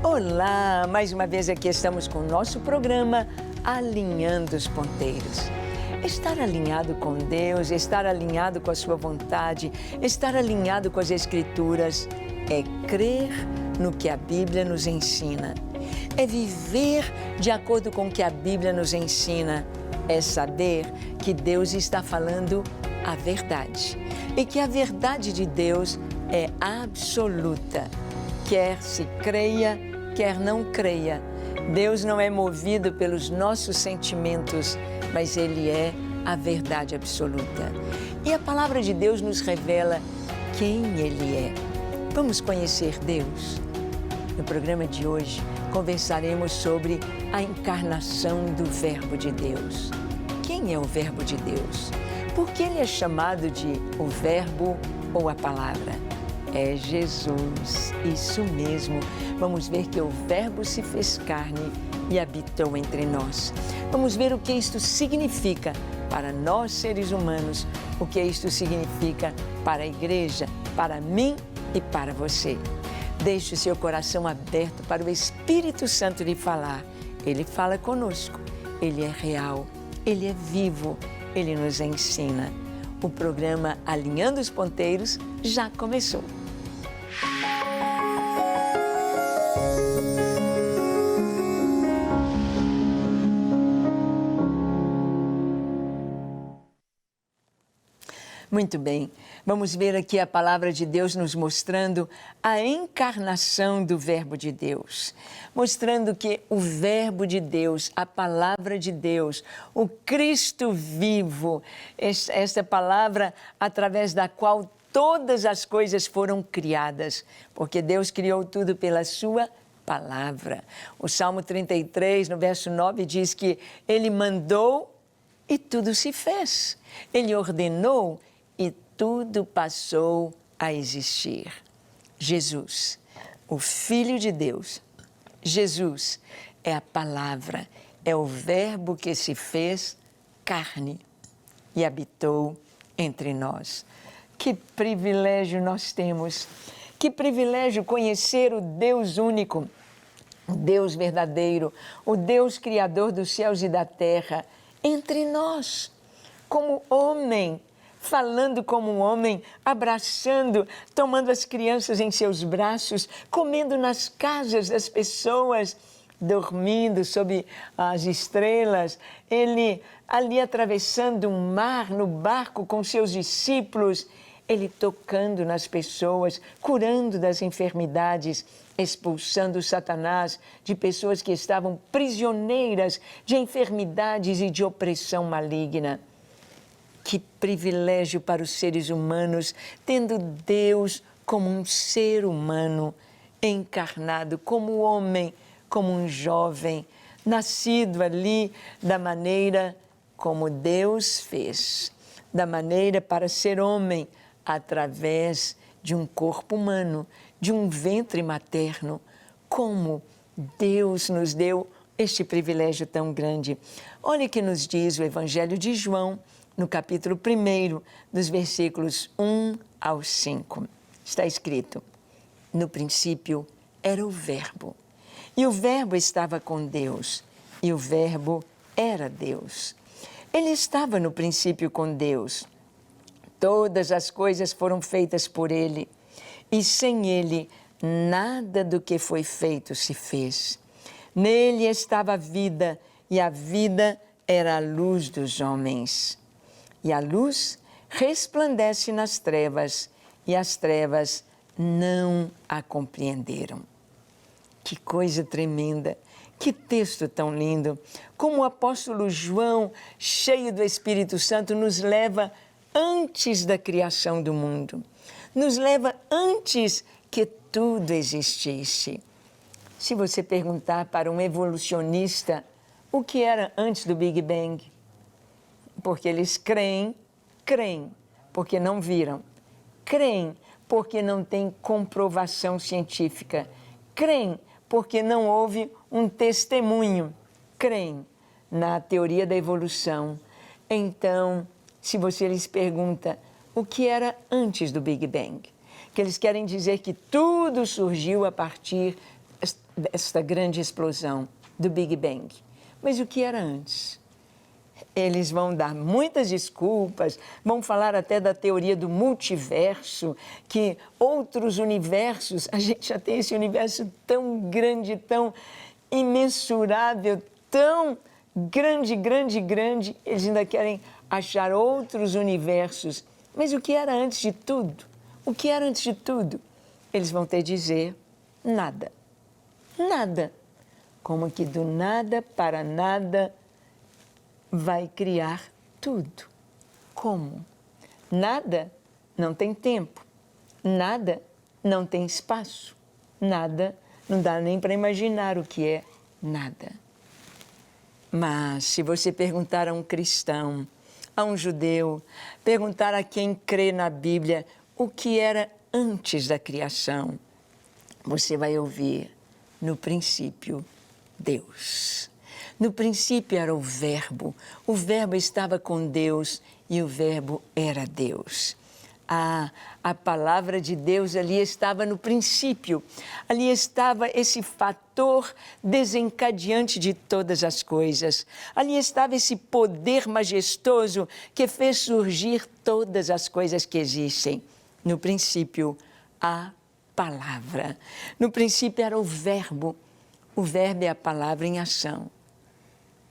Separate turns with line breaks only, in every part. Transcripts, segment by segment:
Olá, mais uma vez aqui estamos com o nosso programa Alinhando os Ponteiros. Estar alinhado com Deus, estar alinhado com a sua vontade, estar alinhado com as Escrituras é crer no que a Bíblia nos ensina. É viver de acordo com o que a Bíblia nos ensina. É saber que Deus está falando a verdade e que a verdade de Deus é absoluta. Quer se creia, quer não creia. Deus não é movido pelos nossos sentimentos, mas Ele é a verdade absoluta. E a palavra de Deus nos revela quem Ele é. Vamos conhecer Deus? No programa de hoje, conversaremos sobre a encarnação do Verbo de Deus. Quem é o Verbo de Deus? Por que Ele é chamado de o Verbo ou a Palavra? É Jesus, isso mesmo. Vamos ver que o Verbo se fez carne e habitou entre nós. Vamos ver o que isto significa para nós, seres humanos, o que isto significa para a igreja, para mim e para você. Deixe o seu coração aberto para o Espírito Santo lhe falar. Ele fala conosco, Ele é real, Ele é vivo, Ele nos ensina. O programa Alinhando os Ponteiros já começou. Muito bem, vamos ver aqui a palavra de Deus nos mostrando a encarnação do Verbo de Deus. Mostrando que o Verbo de Deus, a palavra de Deus, o Cristo vivo, esta palavra através da qual todas as coisas foram criadas, porque Deus criou tudo pela sua palavra. O Salmo 33, no verso 9, diz que Ele mandou e tudo se fez. Ele ordenou e tudo passou a existir. Jesus, o Filho de Deus, Jesus é a palavra, é o Verbo que se fez carne e habitou entre nós. Que privilégio nós temos, que privilégio conhecer o Deus único, o Deus verdadeiro, o Deus Criador dos céus e da terra, entre nós, como homem, falando como um homem, abraçando, tomando as crianças em seus braços, comendo nas casas das pessoas, dormindo sob as estrelas, Ele ali atravessando um mar no barco com seus discípulos, Ele tocando nas pessoas, curando das enfermidades, expulsando Satanás de pessoas que estavam prisioneiras de enfermidades e de opressão maligna. Que privilégio para os seres humanos, tendo Deus como um ser humano, encarnado como homem, como um jovem, nascido ali da maneira como Deus fez, da maneira para ser homem, através de um corpo humano, de um ventre materno. Como Deus nos deu este privilégio tão grande. Olha o que nos diz o Evangelho de João, no capítulo 1, dos versículos 1 ao 5. Está escrito: no princípio era o Verbo, e o Verbo estava com Deus, e o Verbo era Deus. Ele estava no princípio com Deus. Todas as coisas foram feitas por Ele, e sem Ele nada do que foi feito se fez. Nele estava a vida, e a vida era a luz dos homens. E a luz resplandece nas trevas, e as trevas não a compreenderam. Que coisa tremenda! Que texto tão lindo! Como o apóstolo João, cheio do Espírito Santo, nos leva antes da criação do mundo. Nos leva antes que tudo existisse. Se você perguntar para um evolucionista o que era antes do Big Bang, porque eles creem porque não viram, creem porque não tem comprovação científica, creem porque não houve um testemunho, creem na teoria da evolução. Então, se você lhes pergunta o que era antes do Big Bang, que eles querem dizer que tudo surgiu a partir desta grande explosão do Big Bang. Mas o que era antes? Eles vão dar muitas desculpas, vão falar até da teoria do multiverso, que outros universos, a gente já tem esse universo tão grande, tão imensurável, tão grande, grande, grande, eles ainda querem achar outros universos. Mas o que era antes de tudo? O que era antes de tudo? Eles vão ter de dizer nada. Nada. Como que do nada para nada vai criar tudo. Como? Nada não tem tempo. Nada não tem espaço. Nada, não dá nem para imaginar o que é nada. Mas se você perguntar a um cristão, a um judeu, perguntar a quem crê na Bíblia o que era antes da criação, você vai ouvir, no princípio, Deus. No princípio era o Verbo estava com Deus e o Verbo era Deus. A palavra de Deus ali estava no princípio, ali estava esse fator desencadeante de todas as coisas, ali estava esse poder majestoso que fez surgir todas as coisas que existem. No princípio, a palavra. No princípio era o Verbo é a palavra em ação.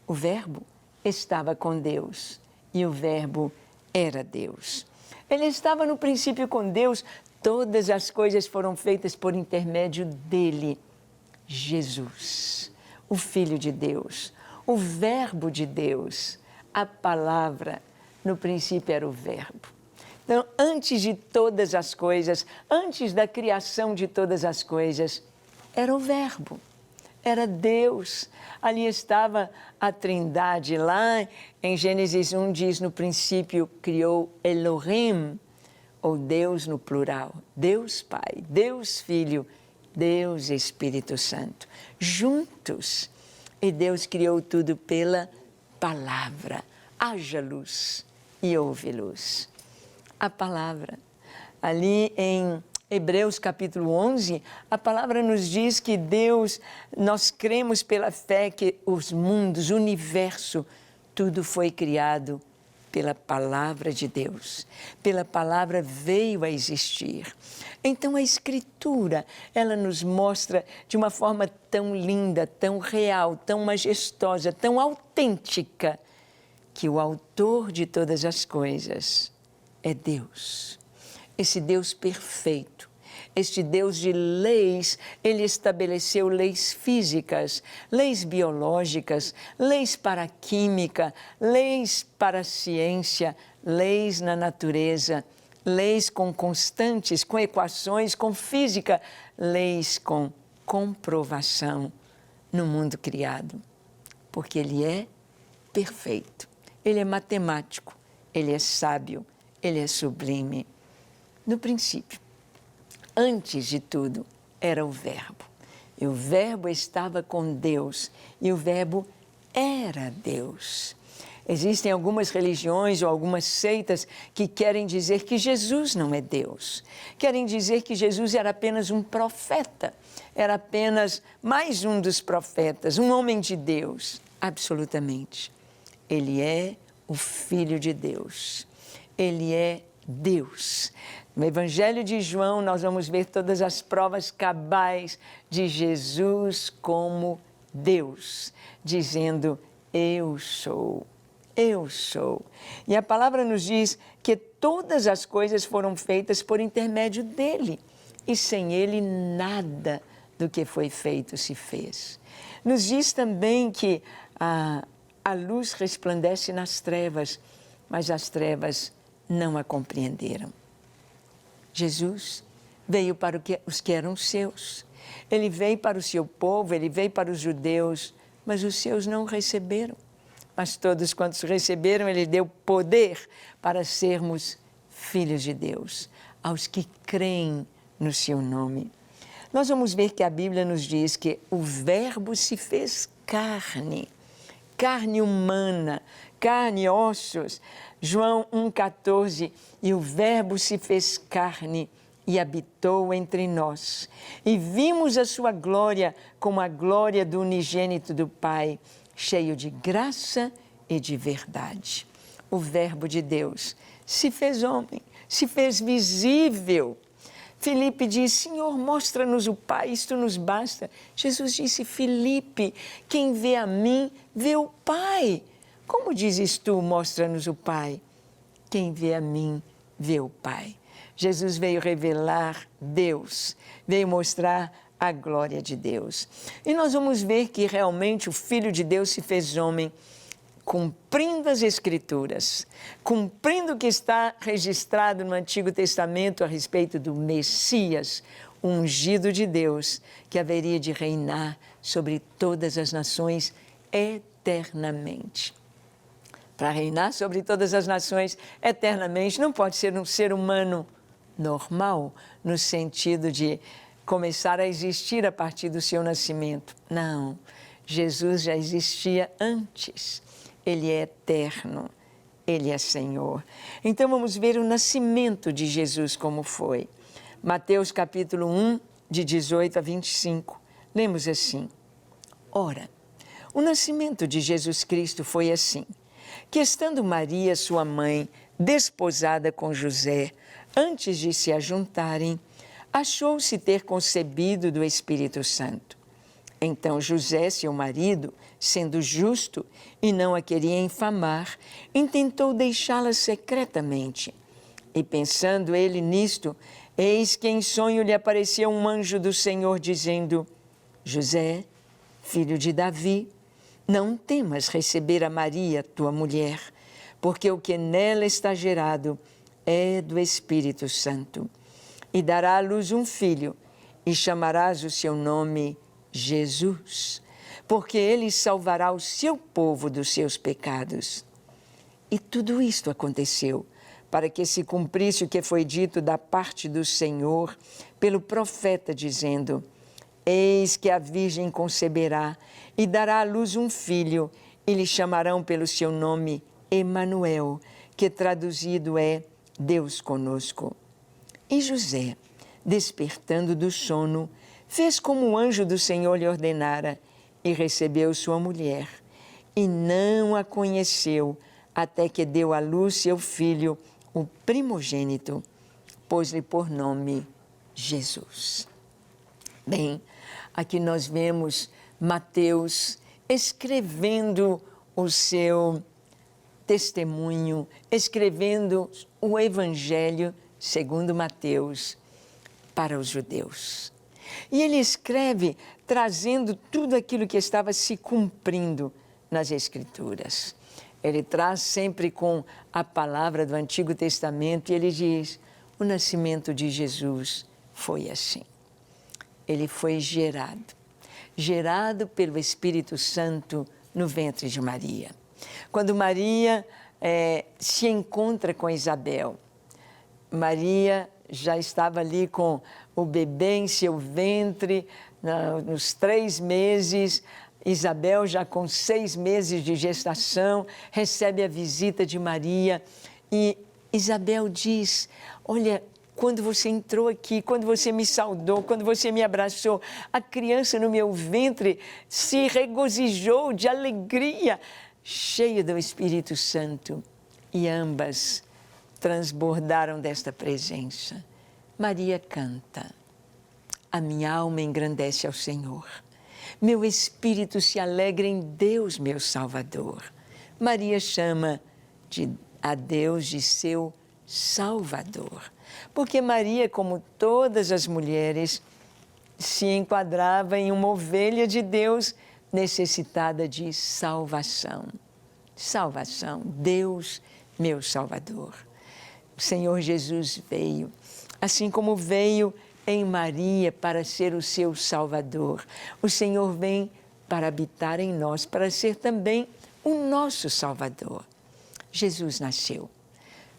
O Verbo estava com Deus e o Verbo era Deus. Ele estava no princípio com Deus, todas as coisas foram feitas por intermédio dele, Jesus, o Filho de Deus, o Verbo de Deus, a palavra, no princípio era o Verbo. Então, antes de todas as coisas, antes da criação de todas as coisas, era o Verbo. Era Deus, ali estava a Trindade. Lá em Gênesis 1 diz, no princípio criou Elohim, ou Deus no plural, Deus Pai, Deus Filho, Deus Espírito Santo, juntos. E Deus criou tudo pela palavra. Haja luz e houve luz. A palavra, ali em Hebreus capítulo 11, a palavra nos diz que Deus, nós cremos pela fé que os mundos, o universo, tudo foi criado pela palavra de Deus. Pela palavra veio a existir. Então a Escritura, ela nos mostra de uma forma tão linda, tão real, tão majestosa, tão autêntica, que o autor de todas as coisas é Deus. Esse Deus perfeito, este Deus de leis, ele estabeleceu leis físicas, leis biológicas, leis para a química, leis para a ciência, leis na natureza, leis com constantes, com equações, com física, leis com comprovação no mundo criado. Porque ele é perfeito, ele é matemático, ele é sábio, ele é sublime. No princípio, antes de tudo, era o Verbo. E o Verbo estava com Deus. E o Verbo era Deus. Existem algumas religiões ou algumas seitas que querem dizer que Jesus não é Deus. Querem dizer que Jesus era apenas um profeta. Era apenas mais um dos profetas, um homem de Deus. Absolutamente. Ele é o Filho de Deus. Ele é Deus. No Evangelho de João, nós vamos ver todas as provas cabais de Jesus como Deus, dizendo, eu sou, eu sou. E a palavra nos diz que todas as coisas foram feitas por intermédio dele, e sem ele nada do que foi feito se fez. Nos diz também que a luz resplandece nas trevas, mas as trevas não a compreenderam. Jesus veio para os que eram seus. Ele veio para o seu povo, ele veio para os judeus, mas os seus não receberam. Mas todos quantos receberam, ele deu poder para sermos filhos de Deus, aos que creem no seu nome. Nós vamos ver que a Bíblia nos diz que o Verbo se fez carne, carne humana, carne e ossos. João 1,14, e o Verbo se fez carne e habitou entre nós. E vimos a sua glória como a glória do unigênito do Pai, cheio de graça e de verdade. O Verbo de Deus se fez homem, se fez visível. Filipe disse: Senhor, mostra-nos o Pai, isto nos basta. Jesus disse: Filipe, quem vê a mim, vê o Pai. Como dizes tu, mostra-nos o Pai? Quem vê a mim, vê o Pai. Jesus veio revelar Deus, veio mostrar a glória de Deus. E nós vamos ver que realmente o Filho de Deus se fez homem, cumprindo as Escrituras, cumprindo o que está registrado no Antigo Testamento a respeito do Messias, o ungido de Deus, que haveria de reinar sobre todas as nações eternamente. Para reinar sobre todas as nações eternamente, não pode ser um ser humano normal, no sentido de começar a existir a partir do seu nascimento. Não, Jesus já existia antes. Ele é eterno, Ele é Senhor. Então vamos ver o nascimento de Jesus como foi. Mateus capítulo 1, de 18 a 25. Lemos assim: Ora, o nascimento de Jesus Cristo foi assim, que estando Maria, sua mãe, desposada com José, antes de se ajuntarem, achou-se ter concebido do Espírito Santo. Então José, seu marido, sendo justo e não a queria infamar, intentou deixá-la secretamente. E pensando ele nisto, eis que em sonho lhe apareceu um anjo do Senhor, dizendo: José, filho de Davi, não temas receber a Maria, tua mulher, porque o que nela está gerado é do Espírito Santo. E dará à luz um filho, e chamarás o seu nome Jesus, porque ele salvará o seu povo dos seus pecados. E tudo isto aconteceu para que se cumprisse o que foi dito da parte do Senhor pelo profeta, dizendo: Eis que a Virgem conceberá e dará à luz um filho, e lhe chamarão pelo seu nome Emanuel, que traduzido é Deus conosco. E José, despertando do sono, fez como o anjo do Senhor lhe ordenara, e recebeu sua mulher, e não a conheceu, até que deu à luz seu filho, o primogênito, pôs-lhe por nome Jesus. Bem, aqui nós vemos Mateus escrevendo o seu testemunho, escrevendo o Evangelho segundo Mateus para os judeus. E ele escreve trazendo tudo aquilo que estava se cumprindo nas Escrituras. Ele traz sempre com a palavra do Antigo Testamento e ele diz: o nascimento de Jesus foi assim. Ele foi gerado pelo Espírito Santo no ventre de Maria. Quando Maria se encontra com Isabel, Maria já estava ali com o bebê em seu ventre, nos 3 meses, Isabel já com 6 meses de gestação, recebe a visita de Maria e Isabel diz: olha, quando você entrou aqui, quando você me saudou, quando você me abraçou, a criança no meu ventre se regozijou de alegria, cheia do Espírito Santo, e ambas transbordaram desta presença. Maria canta: a minha alma engrandece ao Senhor, meu espírito se alegra em Deus, meu Salvador. Maria chama a Deus de seu Salvador, porque Maria, como todas as mulheres, se enquadrava em uma ovelha de Deus necessitada de salvação. Salvação, Deus, meu Salvador. O Senhor Jesus veio, assim como veio em Maria para ser o seu Salvador. O Senhor vem para habitar em nós, para ser também o nosso Salvador. Jesus nasceu.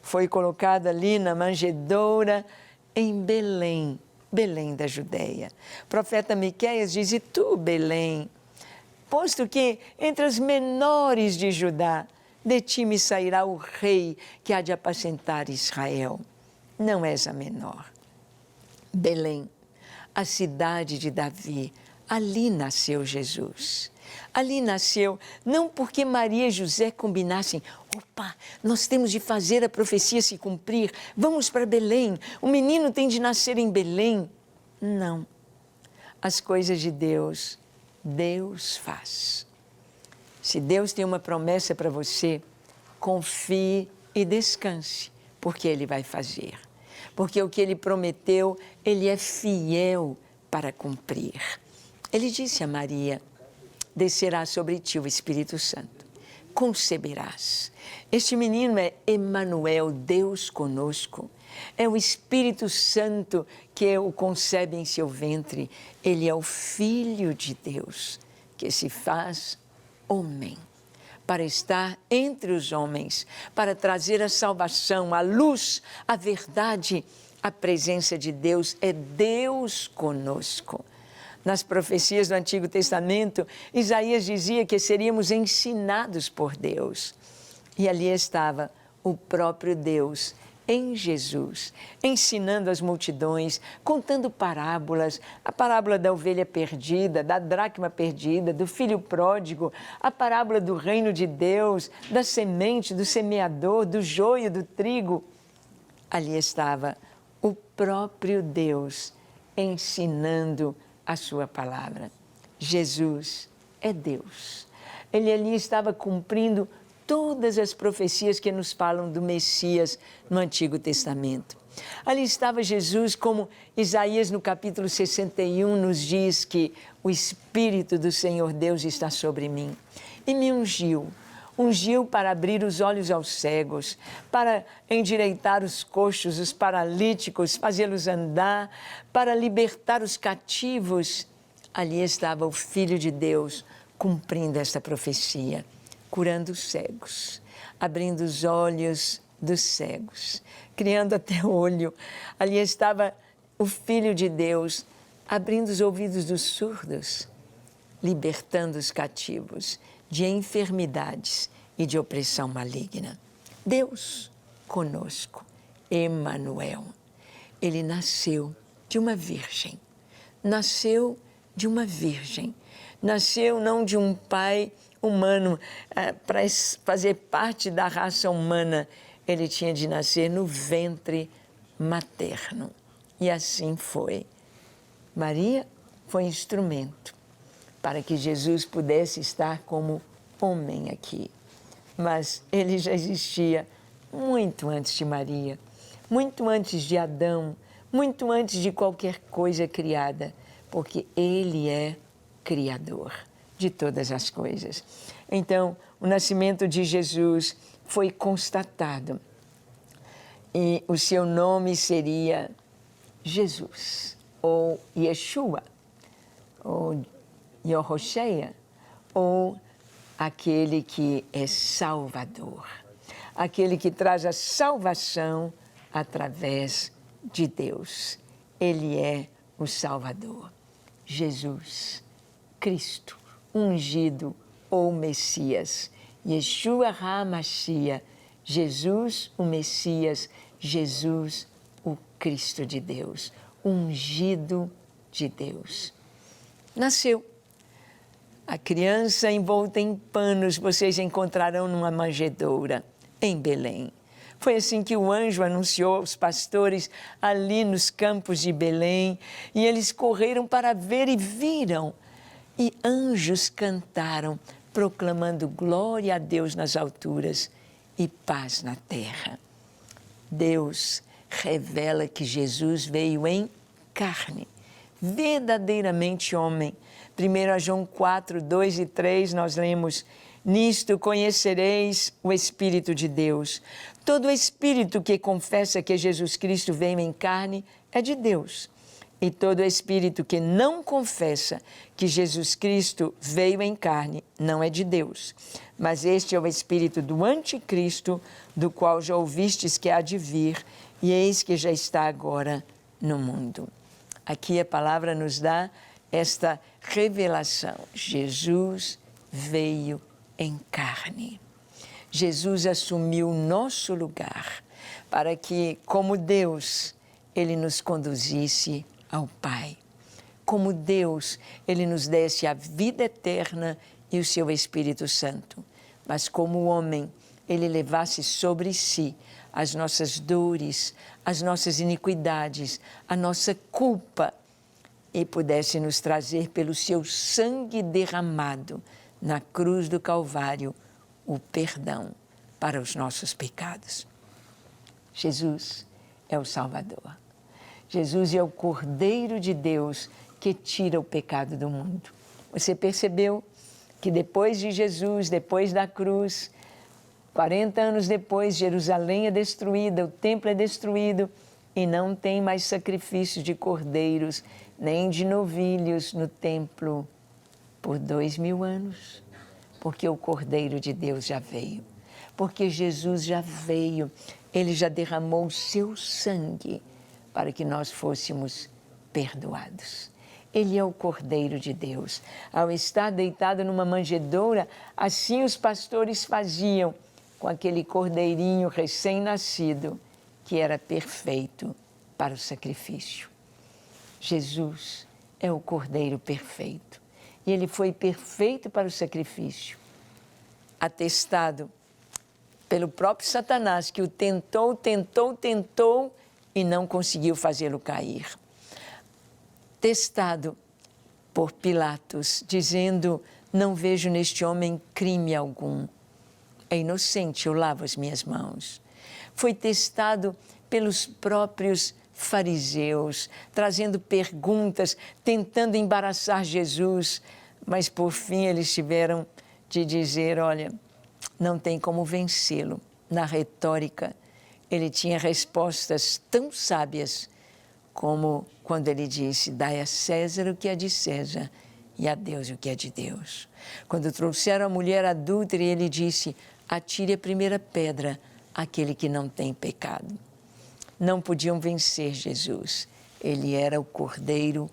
Foi colocado ali na manjedoura em Belém, Belém da Judéia. O profeta Miqueias diz: e tu, Belém, posto que entre as menores de Judá, de ti me sairá o rei que há de apacentar Israel. Não és a menor. Belém, a cidade de Davi, ali nasceu Jesus. Ali nasceu, não porque Maria e José combinassem, opa, nós temos de fazer a profecia se cumprir, vamos para Belém, o menino tem de nascer em Belém. Não, as coisas de Deus, Deus faz. Se Deus tem uma promessa para você, confie e descanse, porque Ele vai fazer. Porque o que Ele prometeu, Ele é fiel para cumprir. Ele disse a Maria, descerá sobre ti o Espírito Santo, conceberás. Este menino é Emanuel, Deus conosco. É o Espírito Santo que o concebe em seu ventre. Ele é o Filho de Deus, que se faz homem, para estar entre os homens, para trazer a salvação, a luz, a verdade. A presença de Deus é Deus conosco. Nas profecias do Antigo Testamento, Isaías dizia que seríamos ensinados por Deus. E ali estava o próprio Deus em Jesus, ensinando as multidões, contando parábolas, a parábola da ovelha perdida, da dracma perdida, do filho pródigo, a parábola do reino de Deus, da semente, do semeador, do joio, do trigo. Ali estava o próprio Deus ensinando a sua palavra. Jesus é Deus. Ele ali estava cumprindo todas as profecias que nos falam do Messias no Antigo Testamento. Ali estava Jesus, como Isaías no capítulo 61 nos diz que o Espírito do Senhor Deus está sobre mim e me ungiu para abrir os olhos aos cegos, para endireitar os coxos, os paralíticos, fazê-los andar, para libertar os cativos. Ali estava o Filho de Deus cumprindo esta profecia, curando os cegos, abrindo os olhos dos cegos, criando até olho. Ali estava o Filho de Deus abrindo os ouvidos dos surdos, libertando os cativos de enfermidades e de opressão maligna. Deus conosco, Emanuel. Ele nasceu de uma virgem, nasceu de uma virgem, nasceu não de um pai humano, para fazer parte da raça humana, ele tinha de nascer no ventre materno. E assim foi. Maria foi instrumento para que Jesus pudesse estar como homem aqui. Mas ele já existia muito antes de Maria, muito antes de Adão, muito antes de qualquer coisa criada, porque ele é Criador de todas as coisas. Então, o nascimento de Jesus foi constatado e o seu nome seria Jesus, ou Yeshua, ou Yehoshua, ou aquele que é Salvador, aquele que traz a salvação através de Deus. Ele é o Salvador, Jesus Cristo, ungido ou Messias, Yeshua HaMashiach, Jesus o Messias, Jesus o Cristo de Deus, ungido de Deus. Nasceu. A criança envolta em panos vocês encontrarão numa manjedoura em Belém. Foi assim que o anjo anunciou aos pastores ali nos campos de Belém, e eles correram para ver e viram. E anjos cantaram, proclamando glória a Deus nas alturas e paz na terra. Deus revela que Jesus veio em carne, verdadeiramente homem. 1 João 4, 2 e 3, nós lemos: nisto conhecereis o Espírito de Deus. Todo espírito que confessa que Jesus Cristo veio em carne é de Deus. E todo espírito que não confessa que Jesus Cristo veio em carne não é de Deus. Mas este é o espírito do anticristo, do qual já ouvistes que há de vir, e eis que já está agora no mundo. Aqui a palavra nos dá esta revelação. Jesus veio em carne. Jesus assumiu o nosso lugar para que, como Deus, Ele nos conduzisse ao Pai. Como Deus, Ele nos desse a vida eterna e o seu Espírito Santo. Mas como homem, Ele levasse sobre si as nossas dores, as nossas iniquidades, a nossa culpa, e pudesse nos trazer pelo seu sangue derramado na cruz do Calvário o perdão para os nossos pecados. Jesus é o Salvador. Jesus é o Cordeiro de Deus que tira o pecado do mundo. Você percebeu que depois de Jesus, depois da cruz, 40 anos depois, Jerusalém é destruída, o templo é destruído e não tem mais sacrifícios de cordeiros, nem de novilhos no templo por 2000 anos, porque o Cordeiro de Deus já veio, porque Jesus já veio, Ele já derramou o seu sangue para que nós fôssemos perdoados. Ele é o Cordeiro de Deus. Ao estar deitado numa manjedoura, assim os pastores faziam com aquele cordeirinho recém-nascido, que era perfeito para o sacrifício. Jesus é o Cordeiro perfeito. E Ele foi perfeito para o sacrifício, atestado pelo próprio Satanás, que o tentou e não conseguiu fazê-lo cair. Testado por Pilatos, dizendo: não vejo neste homem crime algum. É inocente, eu lavo as minhas mãos. Foi testado pelos próprios fariseus, trazendo perguntas, tentando embaraçar Jesus, mas por fim eles tiveram de dizer: olha, não tem como vencê-lo. Na retórica, ele tinha respostas tão sábias como quando ele disse: dai a César o que é de César e a Deus o que é de Deus. Quando trouxeram a mulher adúltera, ele disse: atire a primeira pedra aquele que não tem pecado. Não podiam vencer Jesus. Ele era o Cordeiro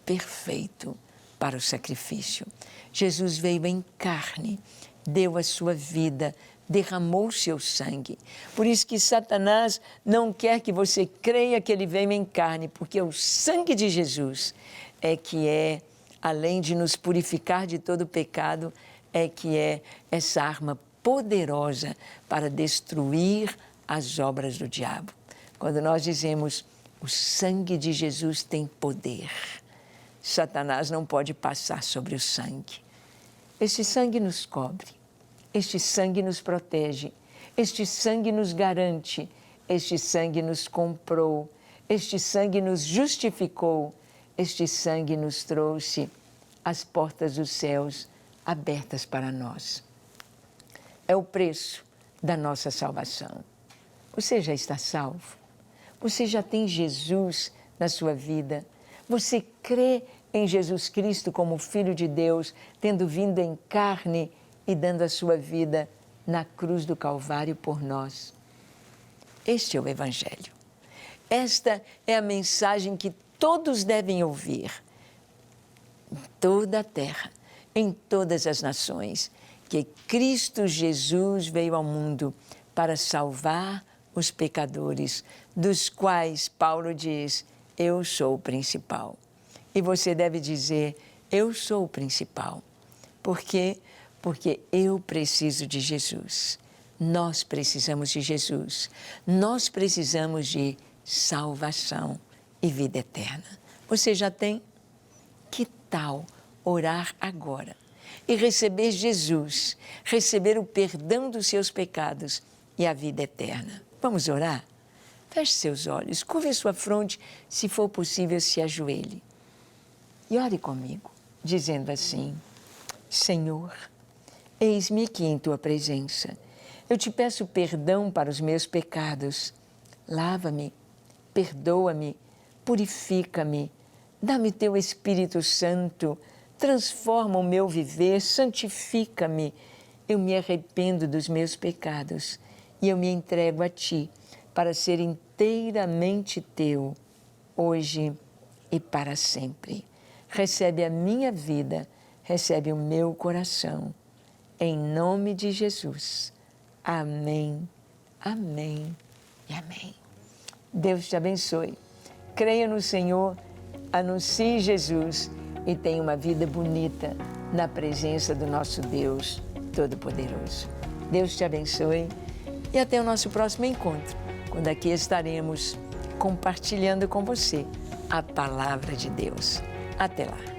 perfeito para o sacrifício. Jesus veio em carne, deu a sua vida, derramou o seu sangue. Por isso que Satanás não quer que você creia que ele veio em carne, porque o sangue de Jesus é que é, além de nos purificar de todo pecado, é que é essa arma poderosa para destruir as obras do diabo. Quando nós dizemos: o sangue de Jesus tem poder, Satanás não pode passar sobre o sangue. Este sangue nos cobre, este sangue nos protege, este sangue nos garante, este sangue nos comprou, este sangue nos justificou, este sangue nos trouxe as portas dos céus abertas para nós. É o preço da nossa salvação. Você já está salvo? Você já tem Jesus na sua vida? Você crê em Jesus Cristo como Filho de Deus, tendo vindo em carne e dando a sua vida na cruz do Calvário por nós? Este é o Evangelho. Esta é a mensagem que todos devem ouvir. Em toda a terra, em todas as nações, que Cristo Jesus veio ao mundo para salvar os pecadores, dos quais Paulo diz: eu sou o principal. E você deve dizer: eu sou o principal. Por quê? Porque eu preciso de Jesus. Nós precisamos de Jesus. Nós precisamos de salvação e vida eterna. Você já tem? Que tal orar agora e receber Jesus, receber o perdão dos seus pecados e a vida eterna? Vamos orar? Feche seus olhos, curve a sua fronte, se for possível, se ajoelhe. E ore comigo, dizendo assim: Senhor, eis-me aqui em Tua presença. Eu te peço perdão para os meus pecados. Lava-me, perdoa-me, purifica-me. Dá-me Teu Espírito Santo, transforma o meu viver, santifica-me. Eu me arrependo dos meus pecados e eu me entrego a Ti para ser inteiramente Teu, hoje e para sempre. Recebe a minha vida, recebe o meu coração. Em nome de Jesus. Amém, amém e amém. Deus te abençoe. creia no Senhor, anuncie Jesus e tenha uma vida bonita na presença do nosso Deus Todo-Poderoso. Deus te abençoe e até o nosso próximo encontro, quando aqui estaremos compartilhando com você a Palavra de Deus. Até lá!